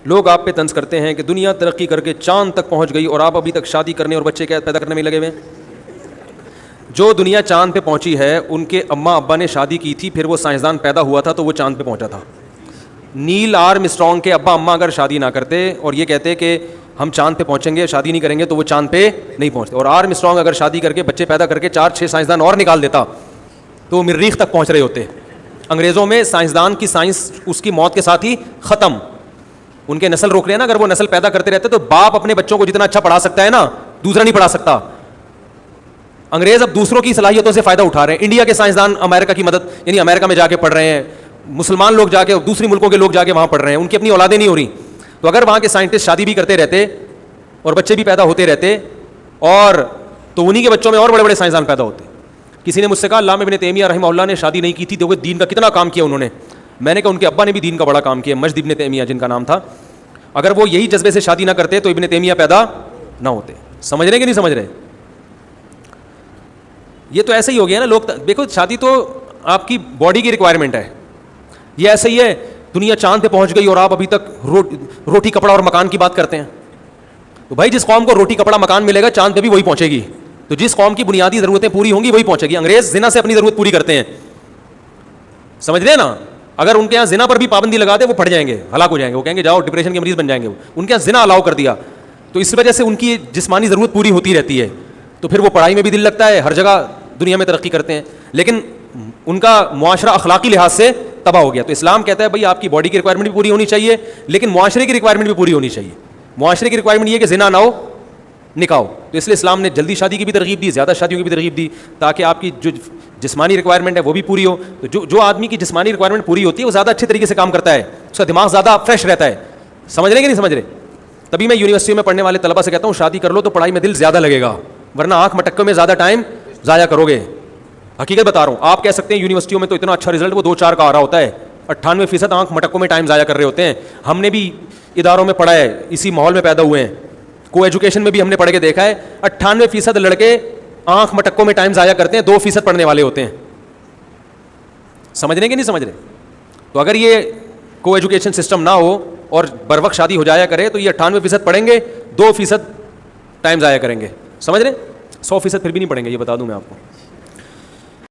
لوگ آپ پہ طنز کرتے ہیں کہ دنیا ترقی کر کے چاند تک پہنچ گئی اور آپ ابھی تک شادی کرنے اور بچے پیدا کرنے میں لگے ہوئے ہیں. جو دنیا چاند پہ پہنچی ہے ان کے اماں ابا نے شادی کی تھی, پھر وہ سائنسدان پیدا ہوا تھا تو وہ چاند پہ پہنچا تھا. نیل آرم اسٹرانگ کے ابا اماں اگر شادی نہ کرتے اور یہ کہتے کہ ہم چاند پہ پہنچیں گے, شادی نہیں کریں گے, تو وہ چاند پہ نہیں پہنچتے. اور آرم اسٹرانگ اگر شادی کر کے بچے پیدا کر کے 4-6 سائنسدان اور نکال دیتا تو وہ مریخ تک پہنچ رہے ہوتے. انگریزوں میں سائنسدان کی سائنس اس کی موت کے ساتھ ہی ختم. ان کے نسل روک لے نا, اگر وہ نسل پیدا کرتے رہتے تو باپ اپنے بچوں کو جتنا اچھا پڑھا سکتا ہے نا, دوسرا نہیں پڑھا سکتا. انگریز اب دوسروں کی صلاحیتوں سے فائدہ اٹھا رہے ہیں. انڈیا کے سائنسدان امریکہ کی مدد, یعنی امریکہ میں جا کے پڑھ رہے ہیں, مسلمان لوگ جا کے, دوسری ملکوں کے لوگ جا کے وہاں پڑھ رہے ہیں, ان کی اپنی اولادیں نہیں ہو رہی. تو اگر وہاں کے سائنٹسٹ شادی بھی کرتے رہتے اور بچے بھی پیدا ہوتے رہتے, اور تو انہی کے بچوں میں اور بڑے بڑے سائنسدان پیدا ہوتے. کسی نے مجھ سے کہا علامہ ابن تیمیہ رحمہ اللہ نے شادی نہیں کی تھی تو وہ دین کا کتنا کام کیا انہوں نے. میں نے کہا ان کے ابا نے بھی دین کا بڑا کام کیا, مجد ابن تیمیہ جن کا نام تھا. اگر وہ یہی جذبے سے شادی نہ کرتے تو ابن تیمیہ پیدا نہ ہوتے. سمجھ رہے کہ نہیں سمجھ رہے؟ یہ تو ایسے ہی ہو گیا نا. لوگ دیکھو شادی تو آپ کی باڈی کی ریکوائرمنٹ ہے. یہ ایسے ہی ہے, دنیا چاند پہ پہنچ گئی اور آپ ابھی تک روٹی کپڑا اور مکان کی بات کرتے ہیں. تو بھائی جس قوم کو روٹی کپڑا مکان ملے گا چاند پہ بھی وہی پہنچے گی. تو جس قوم کی بنیادی ضرورتیں پوری ہوں گی وہی پہنچے گی. انگریز زنا سے اپنی ضرورت پوری کرتے ہیں, سمجھ رہے ہیں نا. اگر ان کے یہاں زنا پر بھی پابندی لگا دے وہ پھٹ جائیں گے, ہلاک ہو جائیں گے. وہ کہیں گے جاؤ ڈپریشن کے مریض بن جائیں گے. ان کے یہاں زنا الاؤ کر دیا تو اس وجہ سے ان کی جسمانی ضرورت پوری ہوتی رہتی ہے. تو پھر وہ پڑھائی میں بھی دل لگتا ہے, ہر جگہ دنیا میں ترقی کرتے ہیں. لیکن ان کا معاشرہ اخلاقی لحاظ سے تباہ ہو گیا. تو اسلام کہتا ہے بھائی آپ کی باڈی کی ریکوائرمنٹ بھی پوری ہونی چاہیے, لیکن معاشرے کی ریکوائرمنٹ بھی پوری ہونی چاہیے. معاشرے کی ریکوائرمنٹ یہ کہ زنا نہ ہو, نکاح ہو. تو اس لیے اسلام نے جلدی شادی کی بھی ترغیب دی, زیادہ شادیوں کی بھی ترغیب دی, تاکہ آپ کی جو جسمانی ریکوائرمنٹ ہے وہ بھی پوری ہو. تو جو آدمی کی جسمانی ریکوائرمنٹ پوری ہوتی ہے وہ زیادہ اچھے طریقے سے کام کرتا ہے, اس کا دماغ زیادہ فریش رہتا ہے. سمجھ رہے کہ نہیں سمجھ رہے؟ تبھی میں یونیورسٹی میں پڑھنے والے طلبہ سے کہتا ہوں شادی کر لو تو پڑھائی میں دل زیادہ لگے گا, ورنہ آنکھ مٹکوں میں زیادہ ٹائم ضائع کرو گے. حقیقت بتا رہا ہوں. آپ کہہ سکتے ہیں یونیورسٹیوں میں تو اتنا اچھا رزلٹ وہ 2-4 کا آ رہا ہوتا ہے, 98% آنکھ مٹکوں میں ٹائم ضائع کر رہے ہوتے ہیں. ہم نے بھی اداروں میں پڑھا ہے, اسی ماحول میں پیدا ہوئے ہیں, کو ایجوکیشن میں بھی ہم نے پڑھ کے دیکھا ہے. 98% لڑکے آنکھ مٹکوں میں ٹائم ضائع کرتے ہیں, 2% پڑھنے والے ہوتے ہیں. سمجھ رہے کہ نہیں سمجھ رہے؟ تو اگر یہ کو ایجوکیشن سسٹم نہ ہو اور بر وقت شادی ہو جایا کرے تو یہ 98% پڑھیں گے, 2% ٹائم ضائع کریں گے. سمجھ رہے؟ 100% پھر بھی نہیں پڑھیں گے, یہ بتا دوں میں آپ کو.